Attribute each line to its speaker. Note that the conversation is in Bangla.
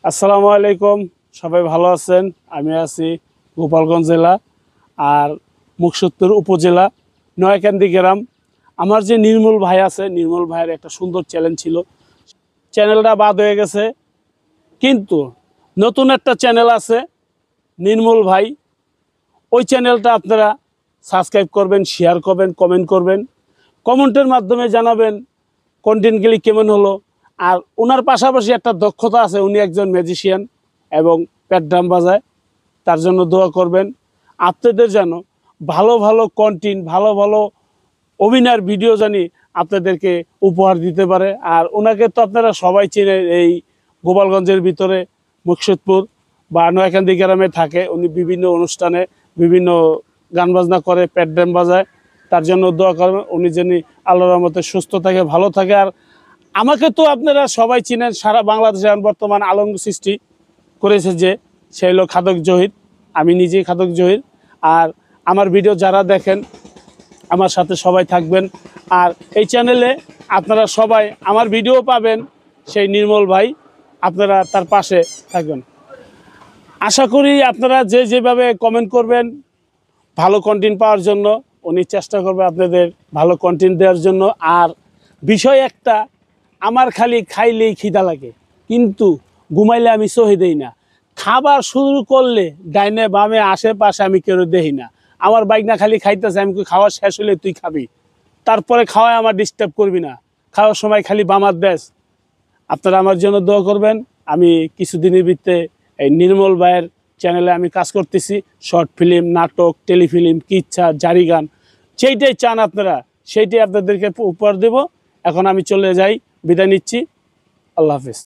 Speaker 1: আসসালামু আলাইকুম, সবাই ভালো আছেন? আমি আছি গোপালগঞ্জ জেলা আর মুকসুদপুর উপজেলা নয়াকান্দি গ্রাম। আমার যে নির্মল ভাই আছে, নির্মল ভাইয়ের একটা সুন্দর চ্যানেল ছিল, চ্যানেলটা বাদ হয়ে গেছে। কিন্তু নতুন একটা চ্যানেল আছে নির্মল ভাই, ওই চ্যানেলটা আপনারা সাবস্ক্রাইব করবেন, শেয়ার করবেন, কমেন্ট করবেন, কমেন্টের মাধ্যমে জানাবেন কন্টেন্টগুলি কেমন হলো। আর ওনার পাশাপাশি একটা দক্ষতা আছে, উনি একজন ম্যাজিশিয়ান এবং প্যাট ড্রাম বাজায়। তার জন্য দোয়া করবেন। আপনাদের যেন ভালো ভালো কন্টেন্ট, ভালো ভালো অভিনয়ের ভিডিও জানি আপনাদেরকে উপহার দিতে পারে। আর ওনাকে তো আপনারা সবাই চেনে, এই গোপালগঞ্জের ভিতরে মুকসুদপুর বা নয়াকান্দি গ্রামে থাকে। উনি বিভিন্ন অনুষ্ঠানে বিভিন্ন গান বাজনা করে, প্যাট ড্রাম বাজায়। তার জন্য দোয়া করবেন, উনি যেন আল্লাহর রহমতে সুস্থ থাকে, ভালো থাকে। আর আমাকে তো আপনারা সবাই চিনেন, সারা বাংলাদেশে বর্তমান আলঙ্গ সৃষ্টি করেছে যে সে হলো খাদক জহির। আমি নিজেই খাদক জহির। আর আমার ভিডিও যারা দেখেন, আমার সাথে সবাই থাকবেন। আর এই চ্যানেলে আপনারা সবাই আমার ভিডিও পাবেন, সেই নির্মল ভাই, আপনারা তার পাশে থাকবেন। আশা করি আপনারা যে যেভাবে কমেন্ট করবেন ভালো কন্টেন্ট পাওয়ার জন্য, উনি চেষ্টা করবে আপনাদের ভালো কন্টেন্ট দেওয়ার জন্য। আর বিষয় একটা, আমার খালি খাইলেই খিদা লাগে, কিন্তু ঘুমাইলে আমি সহি দেই না। খাবার শুরু করলে ডাইনে বামে আশেপাশে আমি কেউ দেখি না। আমার বাইক না খালি খাইতেছে, আমি খাওয়া শেষ হলে তুই খাবি, তারপরে খাওয়ায় আমার ডিস্টার্ব করবি না। খাওয়ার সময় খালি বামার দেশ। আপনারা আমার জন্য দোয়া করবেন। আমি কিছুদিনের ভিতরে এই নির্মল ভাইয়ের চ্যানেলে আমি কাজ করতেছি। শর্ট ফিল্ম, নাটক, টেলিফিল্ম, কিচ্ছা, জারি গান, যেইটাই চান আপনারা সেইটাই আপনাদেরকে উপহার দেব। এখন আমি চলে যাই, বিদায় নিচ্ছি। আল্লাহ হাফিজ।